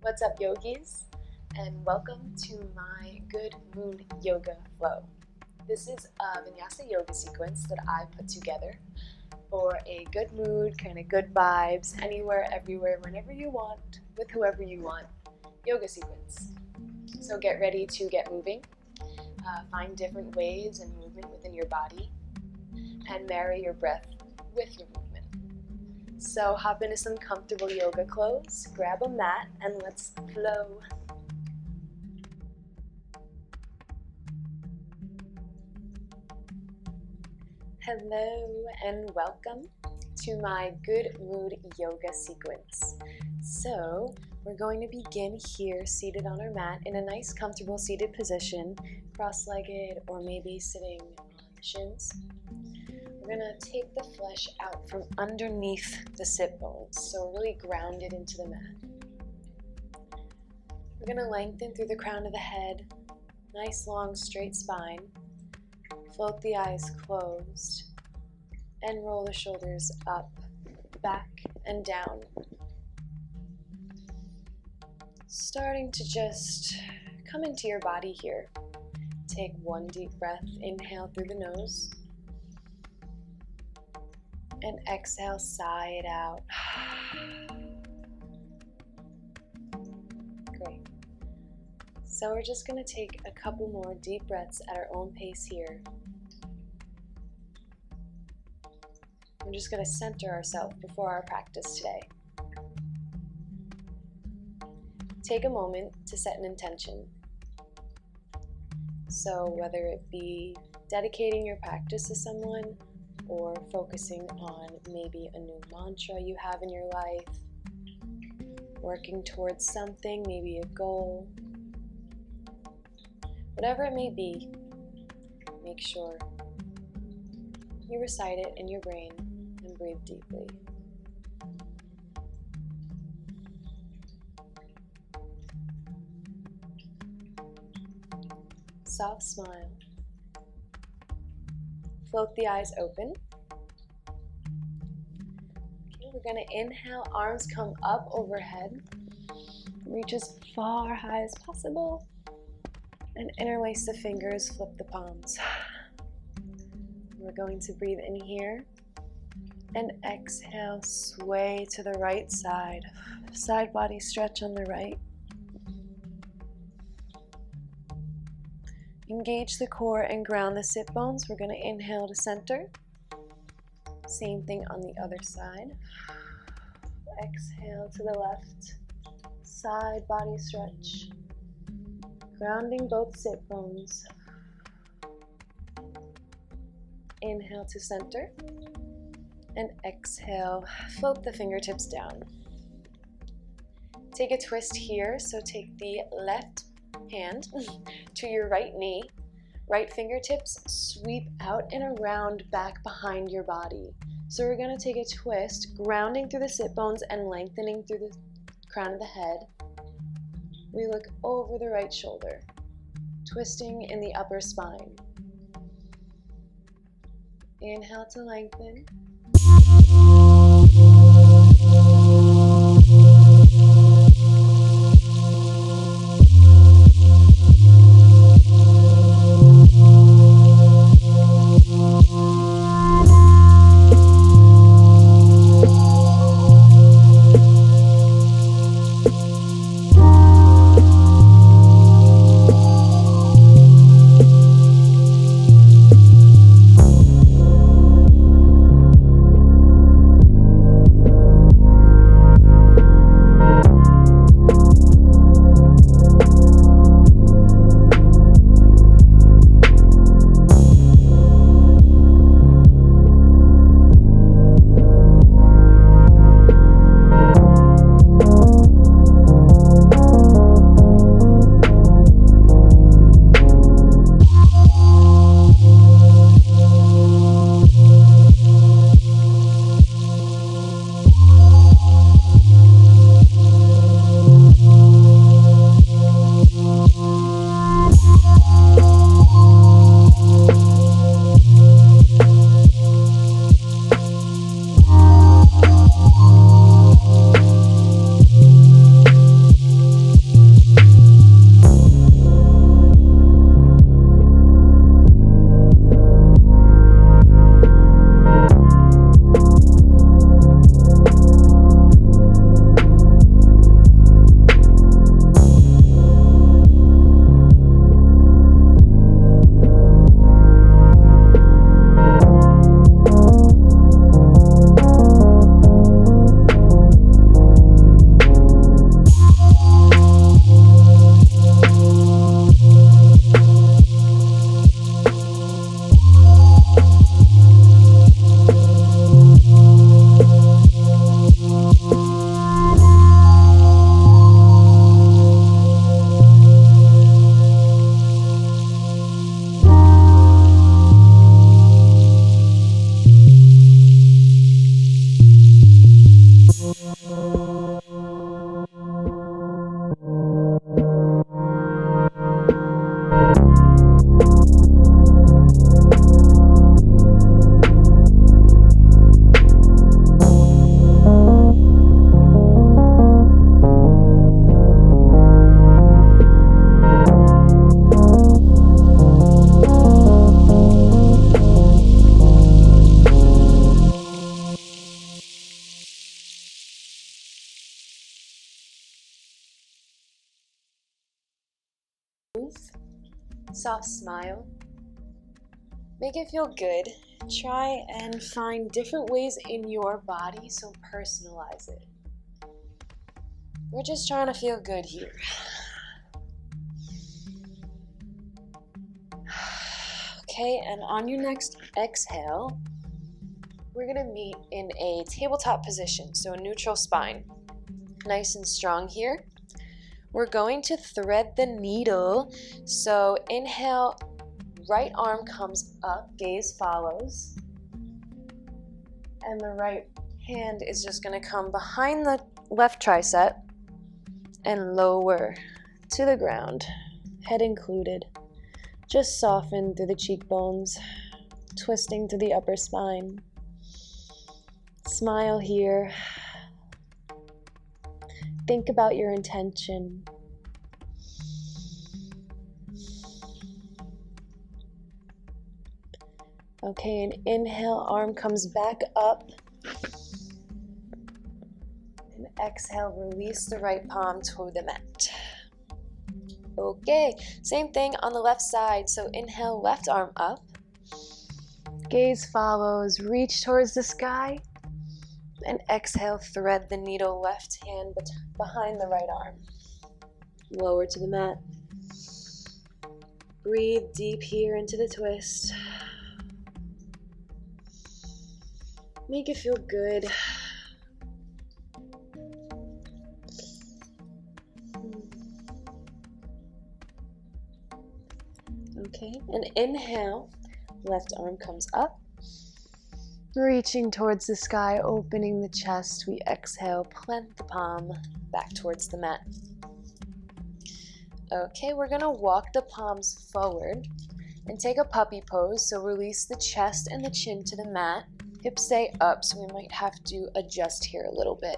What's up, yogis? And welcome to my Good Mood Yoga Flow. This is a Vinyasa yoga sequence that I put together for a good mood, kind of good vibes, anywhere, everywhere, whenever you want, with whoever you want, yoga sequence. So get ready to get moving, find different ways and movement within your body, and marry your breath with your movement. So hop into some comfortable yoga clothes, grab a mat, and let's flow. Hello and welcome to my Good Mood Yoga sequence. So we're going to begin here seated on our mat in a nice comfortable seated position, cross-legged or maybe sitting on the shins. We're going to take the flesh out from underneath the sit bones, so we're really grounded into the mat. We're going to lengthen through the crown of the head, nice long straight spine, float the eyes closed, and roll the shoulders up, back, and down. Starting to just come into your body here. Take one deep breath, inhale through the nose. And exhale, sigh it out. Great. So we're just going to take a couple more deep breaths at our own pace here. We're just going to center ourselves before our practice today. Take a moment to set an intention. So whether it be dedicating your practice to someone, or focusing on maybe a new mantra you have in your life, working towards something, maybe a goal, whatever it may be, make sure you recite it in your brain and breathe deeply. Soft smile. Float the eyes open. Okay, we're going to inhale, arms come up overhead. Reach as far high as possible. And interlace the fingers, flip the palms. We're going to breathe in here. And exhale, sway to the right side. Side body stretch on the right. Engage the core and ground the sit bones. We're going to inhale to center. Same thing on the other side. Exhale to the left. Side body stretch. Grounding both sit bones. Inhale to center. And exhale, float the fingertips down. Take a twist here. So take the left hand to your right knee, right fingertips sweep out and around back behind your body. So we're going to take a twist, grounding through the sit bones and lengthening through the crown of the head. We look over the right shoulder, twisting in the upper spine. Inhale to lengthen. Soft smile. Make it feel good. Try and find different ways in your body, so personalize it. We're just trying to feel good here. Okay, and on your next exhale, we're gonna meet in a tabletop position, so a neutral spine. Nice and strong here. We're going to thread the needle. So inhale, right arm comes up, gaze follows. And the right hand is just gonna come behind the left tricep and lower to the ground, head included. Just soften through the cheekbones, twisting through the upper spine. Smile here. Think about your intention. Okay, and inhale, arm comes back up. And exhale, release the right palm to the mat. Okay, same thing on the left side. So inhale, left arm up. Gaze follows, reach towards the sky. And exhale, thread the needle, left hand behind the right arm. Lower to the mat. Breathe deep here into the twist. Make it feel good. Okay, and inhale, left arm comes up. Reaching towards the sky, opening the chest. We exhale, plant the palm back towards the mat. Okay, we're gonna walk the palms forward and take a puppy pose. So release the chest and the chin to the mat. Hips stay up, so we might have to adjust here a little bit.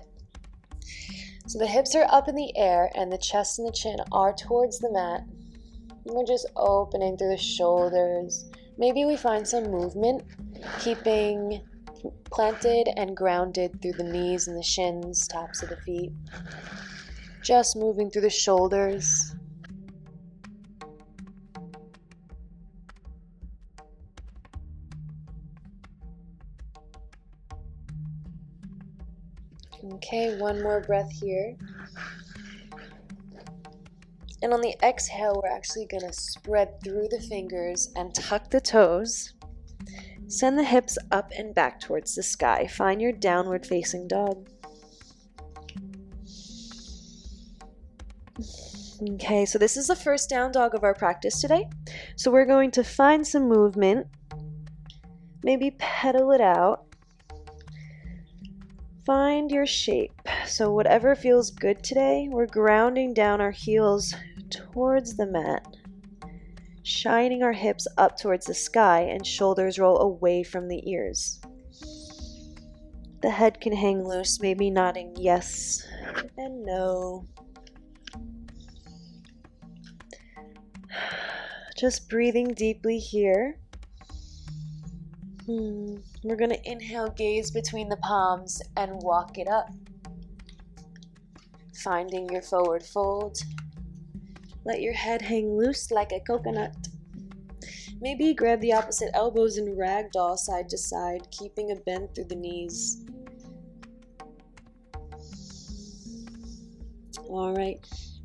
So the hips are up in the air and the chest and the chin are towards the mat. And we're just opening through the shoulders. Maybe we find some movement, keeping planted and grounded through the knees and the shins, tops of the feet. Just moving through the shoulders. Okay, one more breath here. And on the exhale, we're actually going to spread through the fingers and tuck the toes. Send the hips up and back towards the sky. Find your downward facing dog. Okay, so this is the first down dog of our practice today. So we're going to find some movement. Maybe pedal it out. Find your shape. So whatever feels good today, we're grounding down our heels towards the mat, shining our hips up towards the sky and shoulders roll away from the ears. The head can hang loose, maybe nodding yes and no. Just breathing deeply here. We're going to inhale, gaze between the palms and walk it up. Finding your forward fold. Let your head hang loose like a coconut. Maybe grab the opposite elbows and ragdoll side to side, keeping a bend through the knees. All right,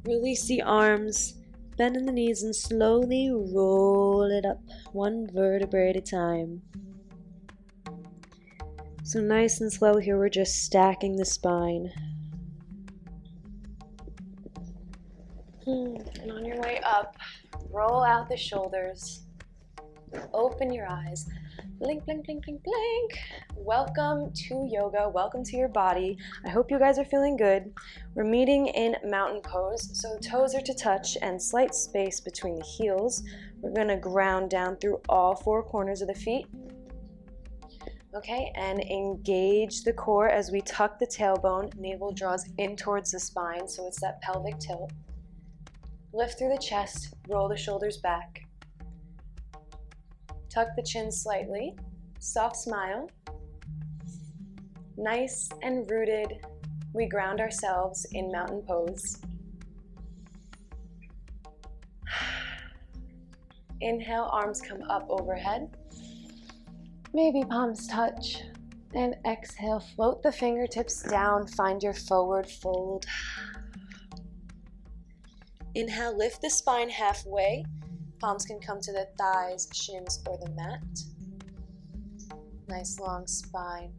release the arms, bend in the knees and slowly roll it up, one vertebrae at a time. So nice and slow here, we're just stacking the spine. And on your way up, roll out the shoulders, open your eyes, blink, blink, blink, blink, blink. Welcome to yoga, welcome to your body. I hope you guys are feeling good. We're meeting in mountain pose, so toes are to touch and slight space between the heels. We're gonna ground down through all four corners of the feet. Okay, and engage the core as we tuck the tailbone, navel draws in towards the spine, so it's that pelvic tilt. Lift through the chest, roll the shoulders back. Tuck the chin slightly, soft smile. Nice and rooted, we ground ourselves in mountain pose. Inhale, arms come up overhead. Maybe palms touch. And exhale, float the fingertips down, find your forward fold. Inhale, lift the spine halfway. Palms can come to the thighs, shins, or the mat. Nice long spine.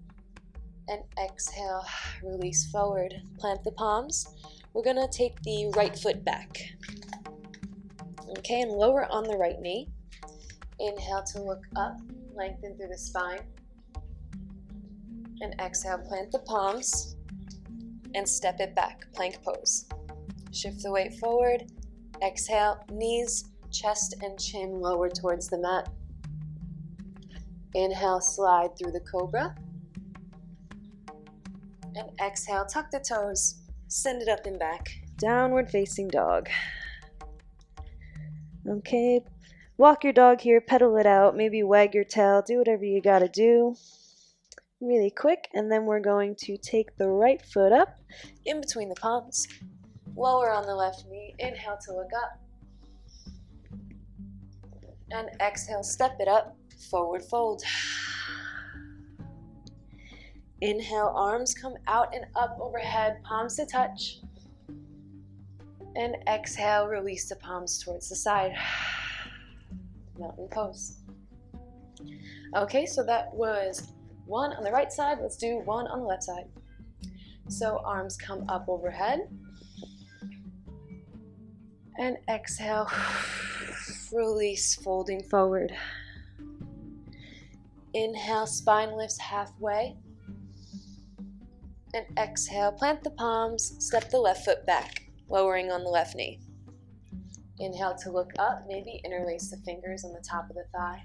And exhale, release forward. Plant the palms. We're gonna take the right foot back. Okay, and lower on the right knee. Inhale to look up, lengthen through the spine. And exhale, plant the palms and step it back, plank pose. Shift the weight forward. Exhale, knees, chest, and chin lower towards the mat. Inhale, slide through the cobra. And exhale, tuck the toes, send it up and back. Downward facing dog. Okay, walk your dog here, pedal it out, maybe wag your tail, do whatever you gotta do. Really quick, and then we're going to take the right foot up in between the palms. Lower on the left knee. Inhale to look up. And exhale, step it up, forward fold. Inhale, arms come out and up overhead, palms to touch. And exhale, release the palms towards the side. Mountain pose. Okay, so that was one on the right side. Let's do one on the left side. So arms come up overhead. And exhale, release, folding forward. Inhale, spine lifts halfway. And exhale, plant the palms, step the left foot back, lowering on the left knee. Inhale to look up, maybe interlace the fingers on the top of the thigh.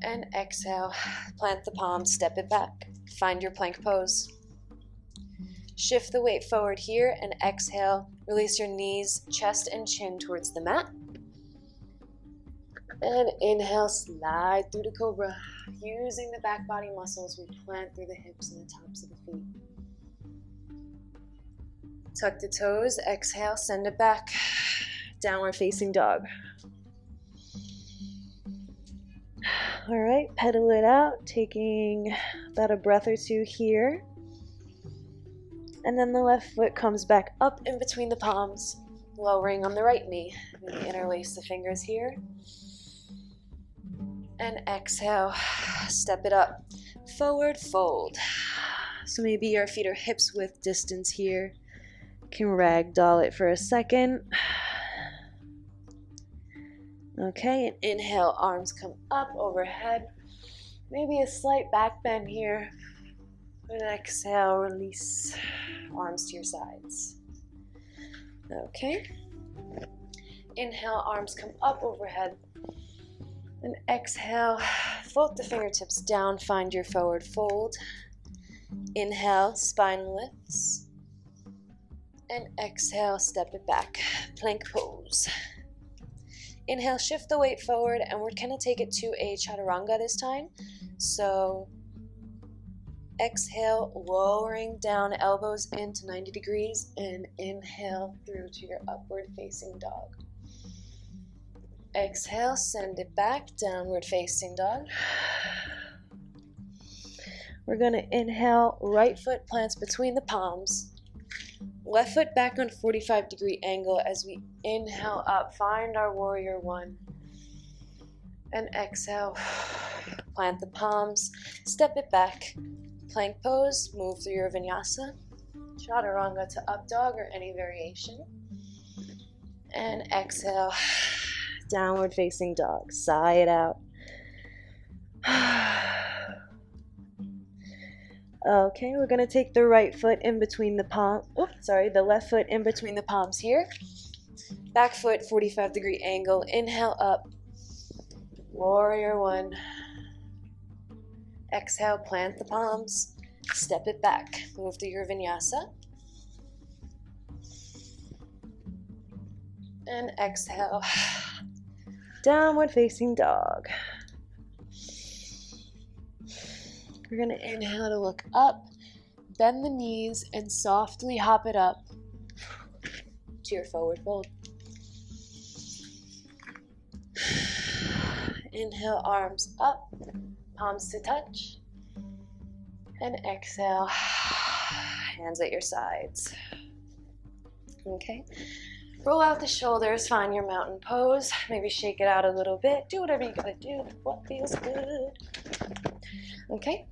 And exhale, plant the palms, step it back. Find your plank pose. Shift the weight forward here and exhale. Release your knees, chest, and chin towards the mat. And inhale, slide through the cobra. Using the back body muscles, we plant through the hips and the tops of the feet. Tuck the toes, exhale, send it back. Downward facing dog. All right, pedal it out, taking about a breath or two here. And then the left foot comes back up in between the palms, lowering on the right knee. Maybe interlace the fingers here. And exhale, step it up, forward fold. So maybe your feet are hips width distance here. Can ragdoll it for a second. Okay, and inhale, arms come up overhead. Maybe a slight back bend here. And exhale, release, arms to your sides. Okay. Inhale, arms come up overhead. And exhale, float the fingertips down, find your forward fold. Inhale, spine lifts. And exhale, step it back, plank pose. Inhale, shift the weight forward, and we're gonna take it to a chaturanga this time. So exhale, lowering down, elbows into 90 degrees, and inhale through to your upward facing dog. Exhale, send it back, downward facing dog. We're gonna inhale, right foot plants between the palms. Left foot back on 45-degree angle as we inhale up, find our warrior one. And exhale, plant the palms, step it back. Plank pose, move through your vinyasa. Chaturanga to up dog or any variation. And exhale, downward facing dog. Sigh it out. Okay, we're gonna take the right foot in between the the left foot in between the palms here. Back foot, 45-degree angle. Inhale up. Warrior one. Exhale, plant the palms. Step it back. Move through your vinyasa. And exhale. Downward facing dog. We're going to inhale to look up, bend the knees, and softly hop it up to your forward fold. Inhale, arms up, palms to touch. And exhale, hands at your sides. Okay. Roll out the shoulders, find your mountain pose. Maybe shake it out a little bit. Do whatever you gotta do, what feels good. Okay.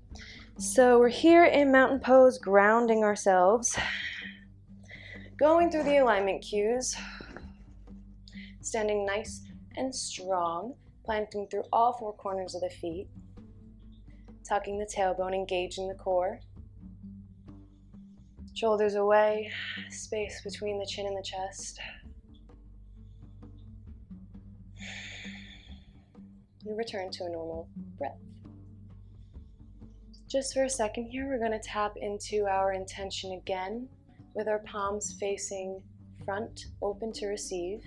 So we're here in mountain pose, grounding ourselves. Going through the alignment cues. Standing nice and strong. Planting through all four corners of the feet. Tucking the tailbone, engaging the core. Shoulders away, space between the chin and the chest. We return to a normal breath. Just for a second here, we're going to tap into our intention again with our palms facing front, open to receive.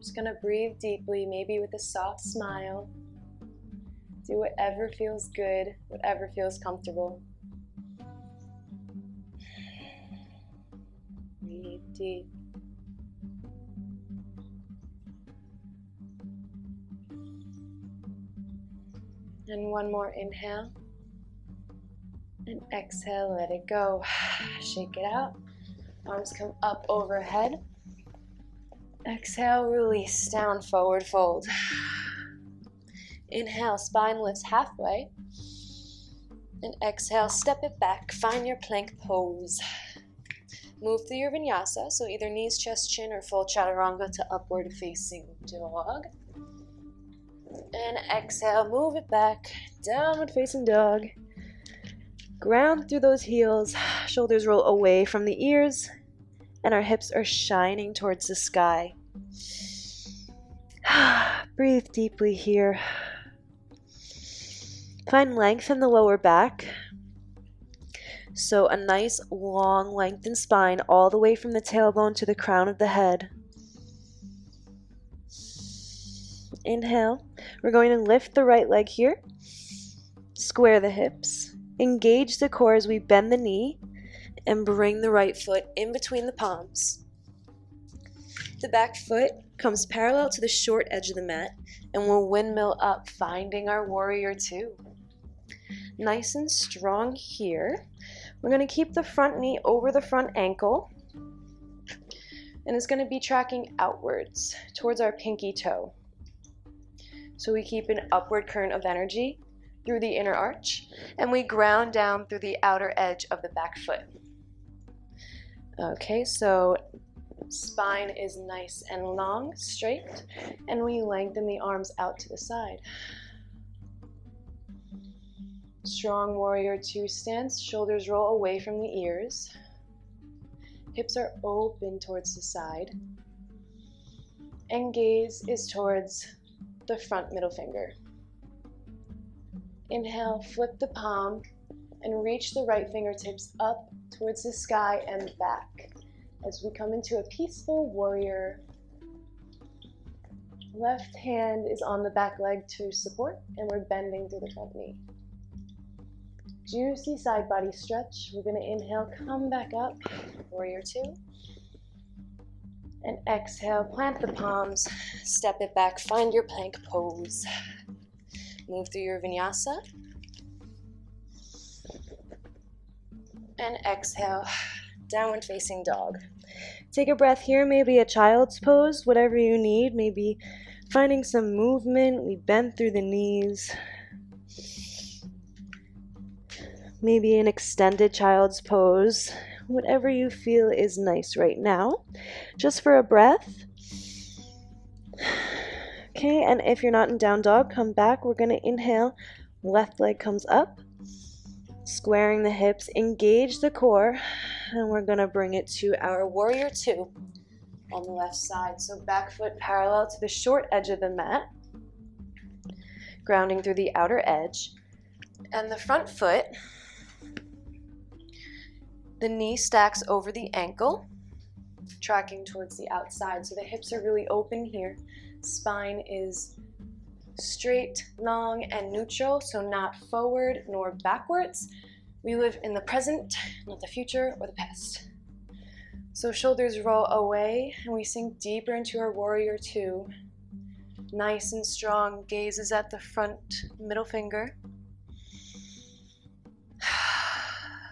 Just going to breathe deeply, maybe with a soft smile. Do whatever feels good, whatever feels comfortable. Breathe deep. And one more inhale. And exhale, let it go. Shake it out. Arms come up overhead. Exhale, release, down, forward fold. Inhale, spine lifts halfway. And exhale, step it back, find your plank pose. Move through your vinyasa, so either knees, chest, chin, or full chaturanga to upward facing dog. And exhale, move it back, downward facing dog. Ground through those heels, shoulders roll away from the ears, and our hips are shining towards the sky. Breathe deeply here. Find length in the lower back. So a nice long lengthened spine all the way from the tailbone to the crown of the head. Inhale. We're going to lift the right leg here. Square the hips. Engage the core as we bend the knee and bring the right foot in between the palms. The back foot comes parallel to the short edge of the mat and we'll windmill up, finding our warrior two. Nice and strong here. We're going to keep the front knee over the front ankle, and it's going to be tracking outwards towards our pinky toe. So we keep an upward current of energy through the inner arch, and we ground down through the outer edge of the back foot. Okay, so spine is nice and long, straight, and we lengthen the arms out to the side. Strong warrior two stance, shoulders roll away from the ears. Hips are open towards the side. And gaze is towards the front middle finger. Inhale, flip the palm and reach the right fingertips up towards the sky and back as we come into a peaceful warrior. Left hand is on the back leg to support, and we're bending through the front knee. Juicy side body stretch. We're going to inhale, come back up, warrior two. And exhale, plant the palms, step it back, find your plank pose. Move through your vinyasa. And exhale, downward facing dog. Take a breath here, maybe a child's pose, whatever you need. Maybe finding some movement. We bend through the knees. Maybe an extended child's pose. Whatever you feel is nice right now. Just for a breath. Okay, and if you're not in down dog, come back. We're going to inhale. Left leg comes up. Squaring the hips. Engage the core. And we're going to bring it to our warrior two on the left side. So back foot parallel to the short edge of the mat. Grounding through the outer edge. And the front foot, the knee stacks over the ankle, tracking towards the outside. So the hips are really open here. Spine is straight, long, and neutral, so not forward nor backwards. We live in the present, not the future or the past. So shoulders roll away and we sink deeper into our warrior two. Nice and strong, gazes at the front middle finger.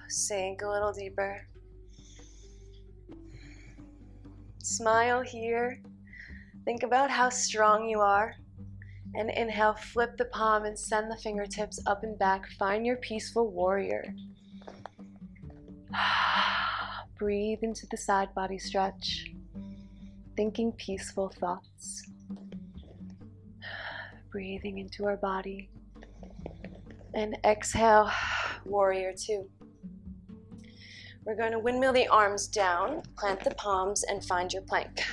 Sink a little deeper. Smile here. Think about how strong you are. And inhale, flip the palm and send the fingertips up and back. Find your peaceful warrior. Breathe into the side body stretch. Thinking peaceful thoughts. Breathing into our body. And exhale, warrior two. We're going to windmill the arms down, plant the palms, and find your plank.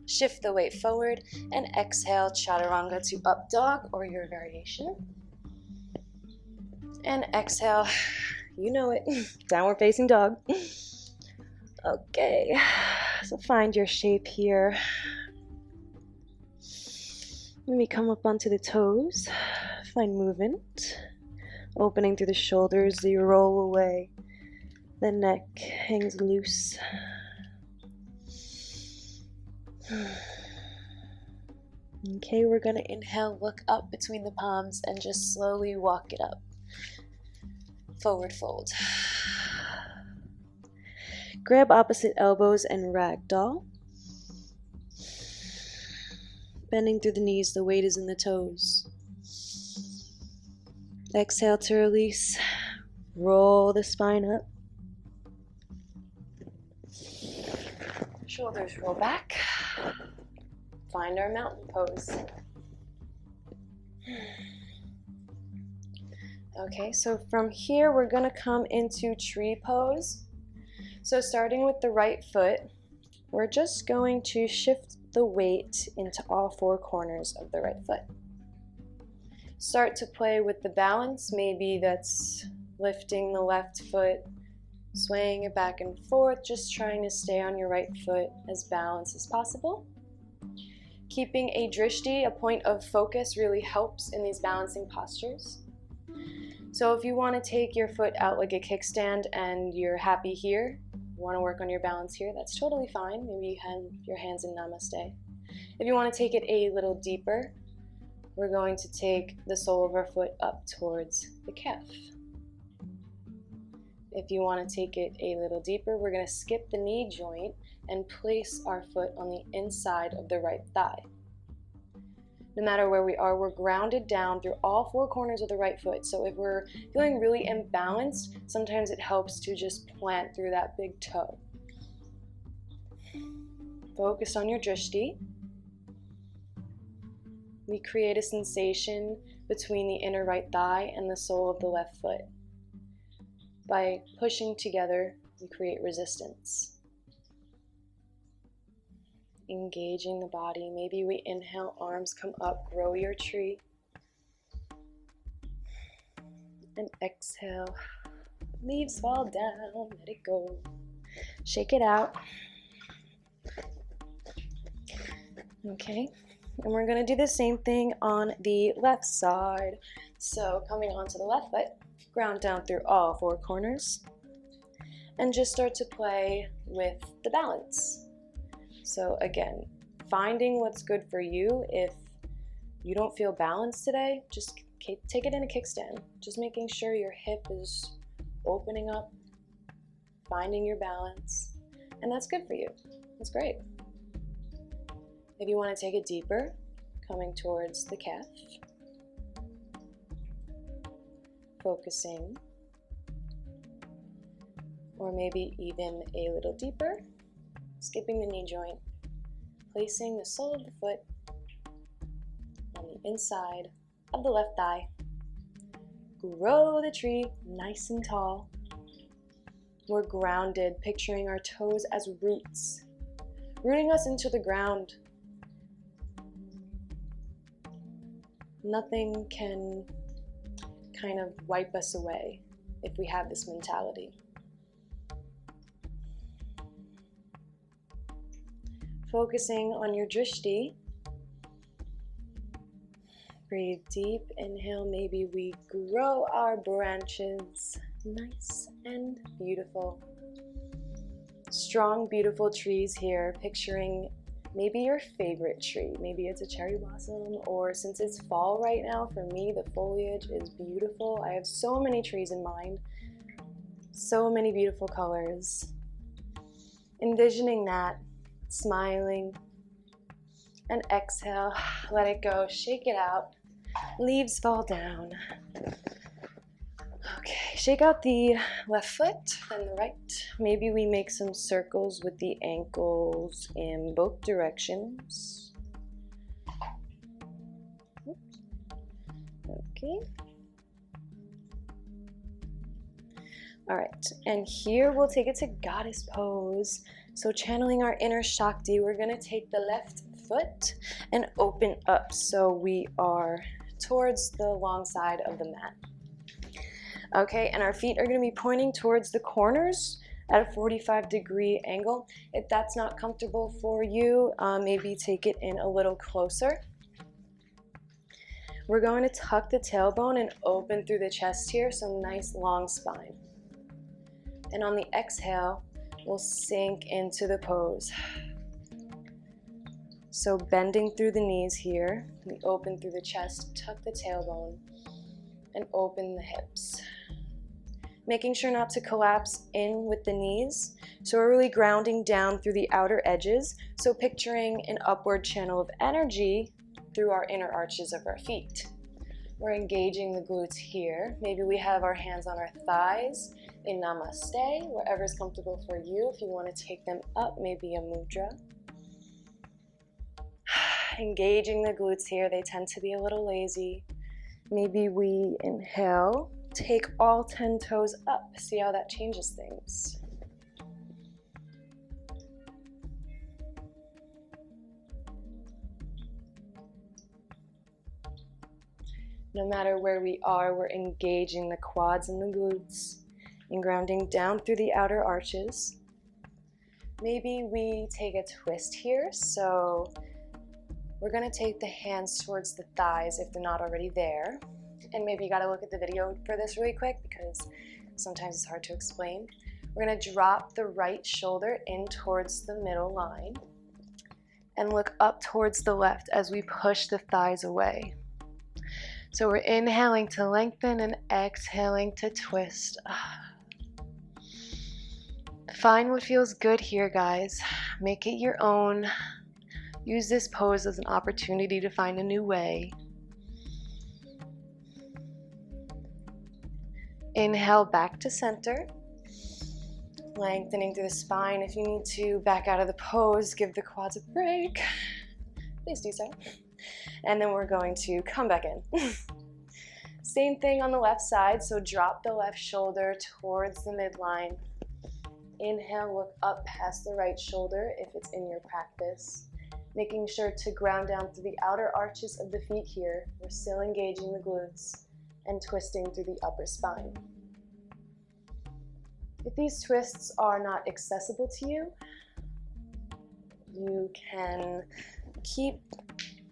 Shift the weight forward and exhale, chaturanga to up dog or your variation. And exhale, you know it, downward facing dog. Okay, so find your shape here. Maybe come up onto the toes, find movement. Opening through the shoulders, you roll away. The neck hangs loose. Okay, we're going to inhale, look up between the palms and just slowly walk it up. Forward fold. Grab opposite elbows and ragdoll. Bending through the knees, the weight is in the toes. Exhale to release. Roll the spine up. Shoulders roll back. Find our mountain pose. Okay, so from here we're going to come into tree pose. So starting with the right foot, we're just going to shift the weight into all four corners of the right foot. Start to play with the balance. Maybe that's lifting the left foot, swaying it back and forth, just trying to stay on your right foot as balanced as possible. Keeping a drishti, a point of focus, really helps in these balancing postures. So if you want to take your foot out like a kickstand and you're happy here, you want to work on your balance here, that's totally fine. Maybe you have your hands in namaste. If you want to take it a little deeper, we're going to take the sole of our foot up towards the calf. If you want to take it a little deeper, we're going to skip the knee joint and place our foot on the inside of the right thigh. No matter where we are, we're grounded down through all four corners of the right foot. So if we're feeling really imbalanced, sometimes it helps to just plant through that big toe. Focus on your drishti. We create a sensation between the inner right thigh and the sole of the left foot. By pushing together, we create resistance. Engaging the body. Maybe we inhale, arms come up, grow your tree. And exhale, leaves fall down, let it go. Shake it out. Okay, and we're going to do the same thing on the left side. So coming onto the left foot, ground down through all four corners, and just start to play with the balance. So again, finding what's good for you. If you don't feel balanced today, just take it in a kickstand. Just making sure your hip is opening up, finding your balance, and that's good for you. That's great. If you want to take it deeper, coming towards the calf, focusing, or maybe even a little deeper, skipping the knee joint, placing the sole of the foot on the inside of the left thigh. Grow the tree nice and tall. We're grounded, picturing our toes as roots, rooting us into the ground. Nothing can kind of wipe us away if we have this mentality. Focusing on your drishti. Breathe deep, inhale, maybe we grow our branches nice and beautiful. strong, beautiful trees here, picturing maybe your favorite tree. Maybe it's a cherry blossom, or since it's fall right now, for me, the foliage is beautiful. I have so many trees in mind, so many beautiful colors. Envisioning that, smiling, and exhale, let it go, shake it out, leaves fall down. Okay, shake out the left foot and the right. Maybe we make some circles with the ankles in both directions. Oops. Okay. All right, and here we'll take it to goddess pose. So channeling our inner Shakti, we're gonna take the left foot and open up so we are towards the long side of the mat. Okay, and our feet are gonna be pointing towards the corners at a 45-degree angle. If that's not comfortable for you, maybe take it in a little closer. We're going to tuck the tailbone and open through the chest here, so nice long spine. And on the exhale, we'll sink into the pose. So bending through the knees here, we open through the chest, tuck the tailbone, and open the hips. Making sure not to collapse in with the knees. So we're really grounding down through the outer edges. So picturing an upward channel of energy through our inner arches of our feet. We're engaging the glutes here. Maybe we have our hands on our thighs in Namaste, wherever's comfortable for you. If you want to take them up, maybe a mudra. Engaging the glutes here. They tend to be a little lazy. Maybe we inhale, take all 10 toes up. See how that changes things. No matter where we are, we're engaging the quads and the glutes and grounding down through the outer arches. Maybe we take a twist here. So we're going to take the hands towards the thighs if they're not already there. And maybe you got to look at the video for this really quick because sometimes it's hard to explain. We're going to drop the right shoulder in towards the middle line and look up towards the left as we push the thighs away. So we're inhaling to lengthen and exhaling to twist. Find what feels good here, guys. Make it your own. Use this pose as an opportunity to find a new way. Inhale back to center. Lengthening through the spine. If you need to back out of the pose, give the quads a break. Please do so. And then we're going to come back in. Same thing on the left side. So drop the left shoulder towards the midline. Inhale, look up past the right shoulder if it's in your practice. Making sure to ground down through the outer arches of the feet here. We're still engaging the glutes and twisting through the upper spine. If these twists are not accessible to you, you can keep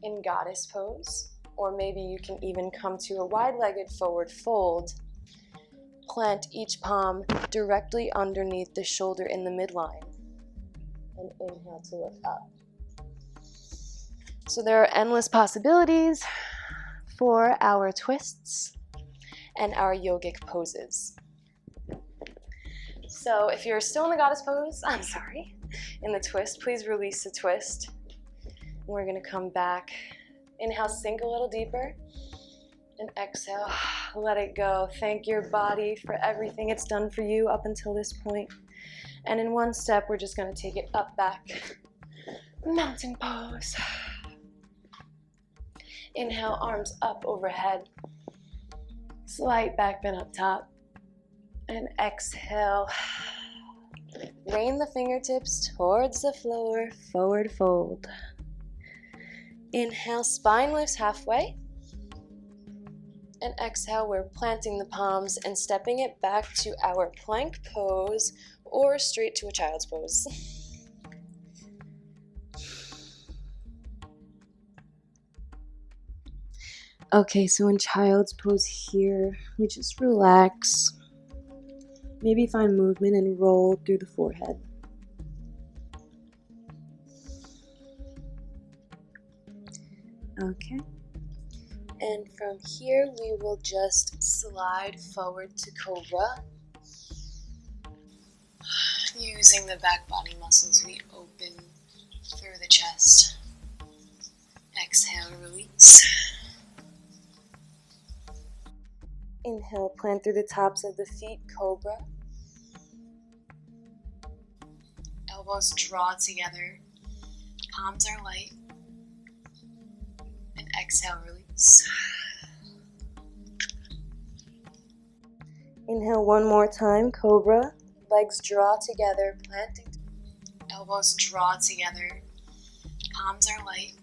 in goddess pose, or maybe you can even come to a wide-legged forward fold. Plant each palm directly underneath the shoulder in the midline, and inhale to look up. So there are endless possibilities for our twists and our yogic poses. So if you're still in the goddess pose, in the twist, please release the twist. We're gonna come back. Inhale, sink a little deeper, and exhale, let it go. Thank your body for everything it's done for you up until this point. And in one step, we're just gonna take it up, back, mountain pose. Inhale, arms up overhead. Slight back bend up top. And exhale. Rain the fingertips towards the floor, forward fold. Inhale, spine lifts halfway. And exhale, we're planting the palms and stepping it back to our plank pose or straight to a child's pose. Okay, so in child's pose here, we just relax. Maybe find movement and roll through the forehead. Okay. And from here, we will just slide forward to Cobra. Using the back body muscles, we open through the chest. Exhale, release. Inhale, plant through the tops of the feet, Cobra. Elbows draw together, palms are light. And exhale, release. Inhale one more time, Cobra. Legs draw together, planting. Elbows draw together, palms are light.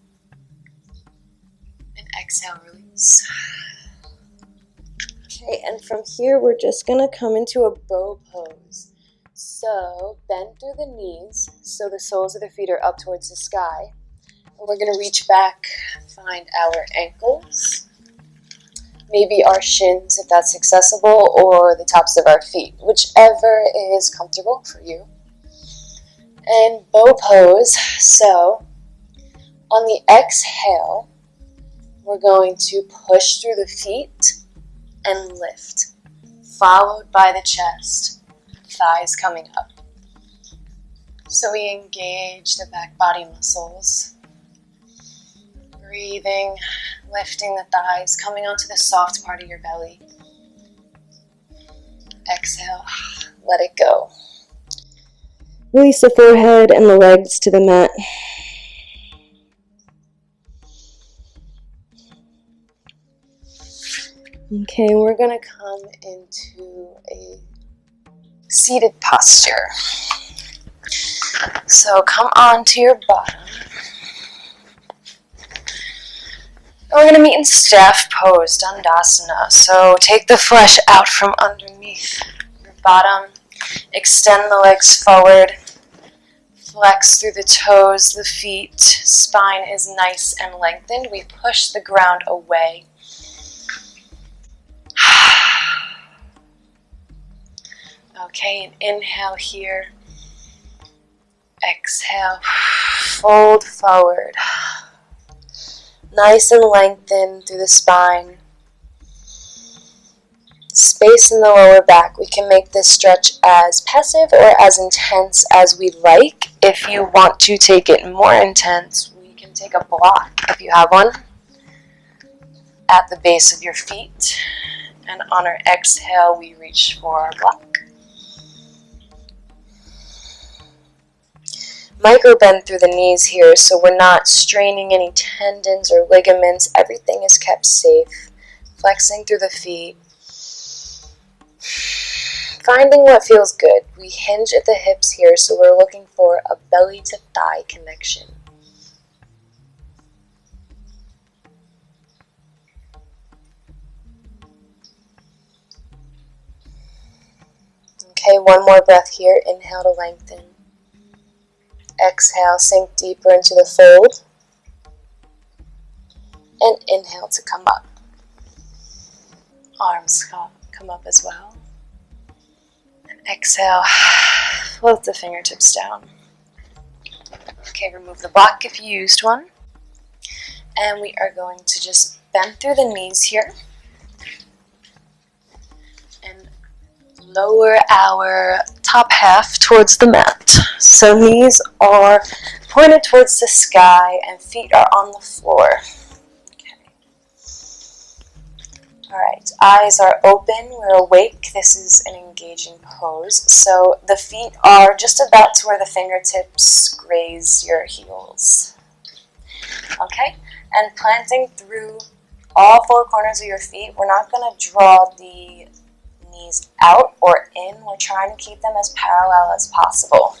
And exhale, release. Okay, and from here, we're just gonna come into a bow pose. So bend through the knees, so the soles of the feet are up towards the sky. And we're gonna reach back, find our ankles, maybe our shins if that's accessible, or the tops of our feet, whichever is comfortable for you. And bow pose, so on the exhale, we're going to push through the feet and lift, followed by the chest, thighs coming up. So we engage the back body muscles, breathing, lifting the thighs, coming onto the soft part of your belly. Exhale, let it go. Release the forehead and the legs to the mat. Okay, we're going to come into a seated posture. So come onto your bottom. And we're going to meet in staff pose, Dandasana. So take the flesh out from underneath your bottom. Extend the legs forward. Flex through the toes, the feet. Spine is nice and lengthened. We push the ground away. Okay, and inhale here. Exhale, fold forward. Nice and lengthened through the spine. Space in the lower back. We can make this stretch as passive or as intense as we'd like. If you want to take it more intense, we can take a block, if you have one, at the base of your feet. And on our exhale, we reach for our block. Micro bend through the knees here, so we're not straining any tendons or ligaments. Everything is kept safe. Flexing through the feet. Finding what feels good. We hinge at the hips here, so we're looking for a belly to thigh connection. Okay, one more breath here. Inhale to lengthen. Exhale, sink deeper into the fold. And inhale to come up. Arms come up as well. And exhale, float the fingertips down. Okay, remove the block if you used one. And we are going to just bend through the knees here. And lower our top half towards the mat. So knees are pointed towards the sky and feet are on the floor. Okay. Alright, eyes are open, we're awake. This is an engaging pose. So the feet are just about to where the fingertips graze your heels. Okay, and planting through all four corners of your feet. We're not going to draw the knees out or in. We're trying to keep them as parallel as possible.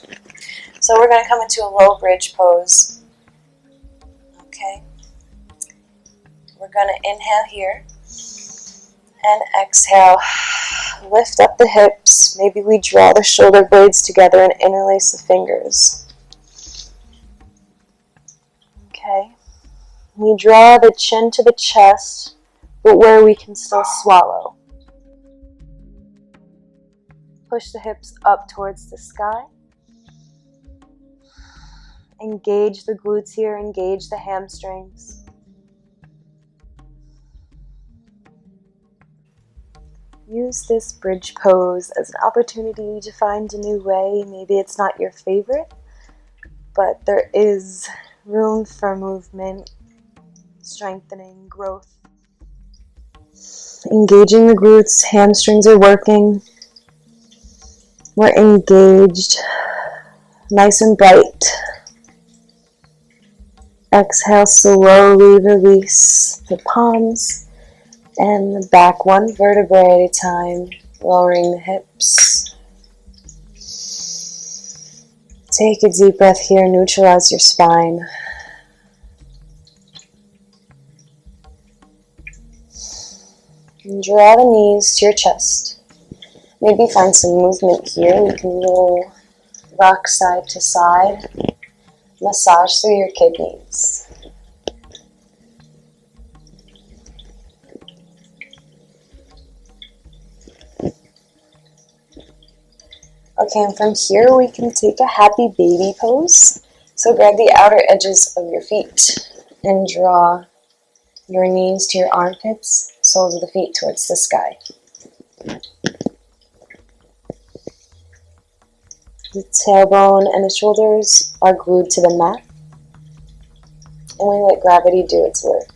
So we're going to come into a low bridge pose. Okay. We're going to inhale here and exhale. Lift up the hips. Maybe we draw the shoulder blades together and interlace the fingers. Okay. We draw the chin to the chest, but where we can still swallow. Push the hips up towards the sky. Engage the glutes here, engage the hamstrings. use this bridge pose as an opportunity to find a new way. Maybe it's not your favorite, but there is room for movement, strengthening, growth. Engaging the glutes, hamstrings are working. We're engaged, nice and bright. Exhale, slowly release the palms and the back, one vertebrae at a time, lowering the hips. Take a deep breath here, neutralize your spine. And draw the knees to your chest. Maybe find some movement here. You can rock side to side. Massage through your kidneys. Okay, and from here we can take a happy baby pose. So grab the outer edges of your feet and draw your knees to your armpits, soles of the feet towards the sky. The tailbone and the shoulders are glued to the mat, and we let gravity do its work.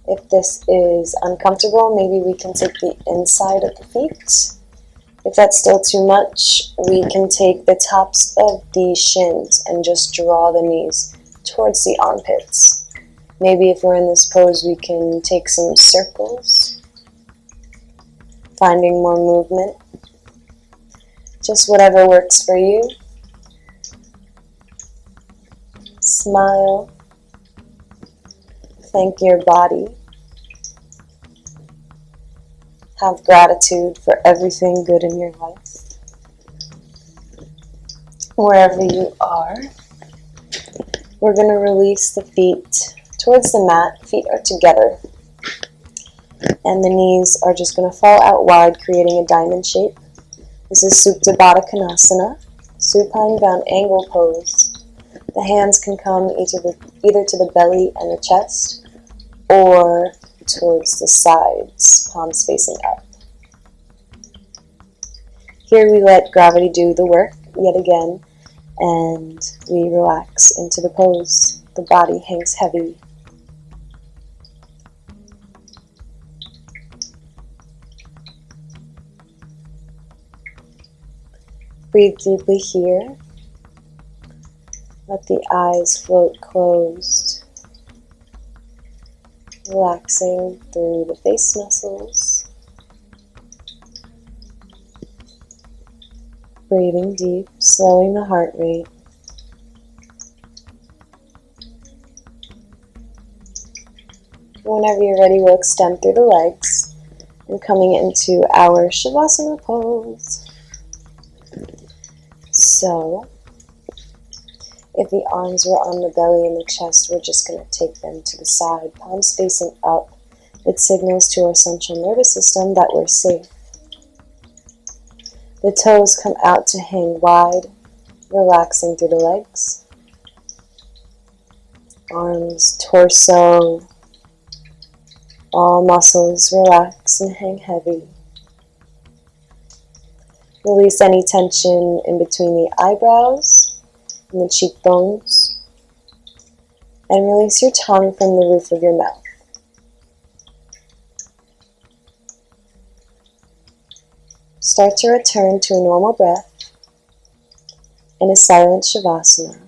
If this is uncomfortable, maybe we can take the inside of the feet. If that's still too much, we can take the tops of the shins and just draw the knees towards the armpits. Maybe if we're in this pose, we can take some circles, finding more movement. Just whatever works for you. Smile. Thank your body. Have gratitude for everything good in your life. Wherever you are, we're going to release the feet towards the mat. Feet are together. And the knees are just going to fall out wide, creating a diamond shape. This is Supta Baddha Konasana, supine bound angle pose. The hands can come either to the belly and the chest, or towards the sides, palms facing up. Here we let gravity do the work yet again, and we relax into the pose. The body hangs heavy. Breathe deeply here. Let the eyes float closed. Relaxing through the face muscles. Breathing deep, slowing the heart rate. Whenever you're ready, we'll extend through the legs and coming into our Shavasana pose. So, if the arms were on the belly and the chest, we're just going to take them to the side, palms facing up. It signals to our central nervous system that we're safe. The toes come out to hang wide, relaxing through the legs. Arms, torso, all muscles relax and hang heavy. Release any tension in between the eyebrows and the cheekbones, and release your tongue from the roof of your mouth. Start to return to a normal breath in a silent Shavasana.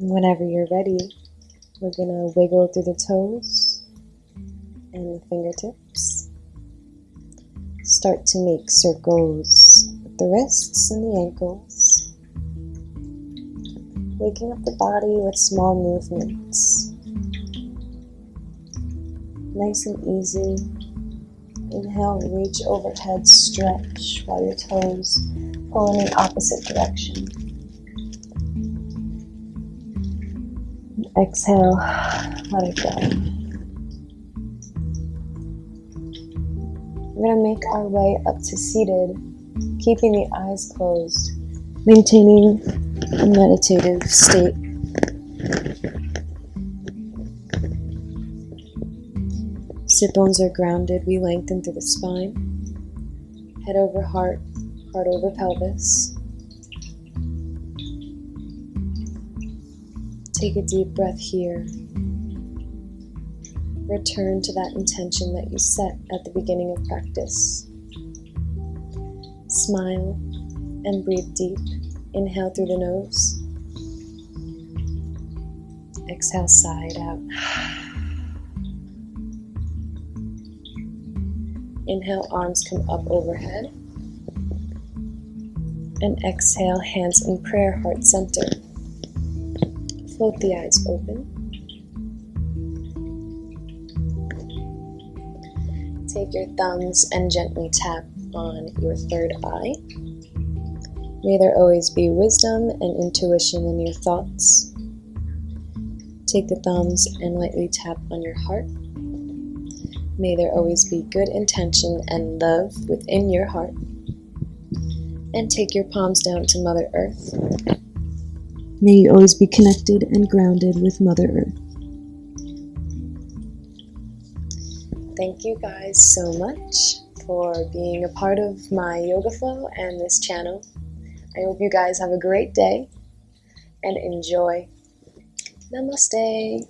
Whenever you're ready, we're going to wiggle through the toes and the fingertips. Start to make circles with the wrists and the ankles. Waking up the body with small movements. Nice and easy. Inhale, reach overhead, stretch while your toes pull in the opposite direction. Exhale, let it go. We're going to make our way up to seated, keeping the eyes closed, maintaining a meditative state. Sit bones are grounded. We lengthen through the spine, head over heart, heart over pelvis. Take a deep breath here. return to that intention that you set at the beginning of practice. Smile and breathe deep. Inhale through the nose. Exhale, side out. Inhale, arms come up overhead. And exhale, hands in prayer, heart center. Float the eyes open. Take your thumbs and gently tap on your third eye. May there always be wisdom and intuition in your thoughts. Take the thumbs and lightly tap on your heart. May there always be good intention and love within your heart. And take your palms down to Mother Earth. May you always be connected and grounded with Mother Earth. Thank you guys so much for being a part of my yoga flow and this channel. I hope you guys have a great day and enjoy. Namaste.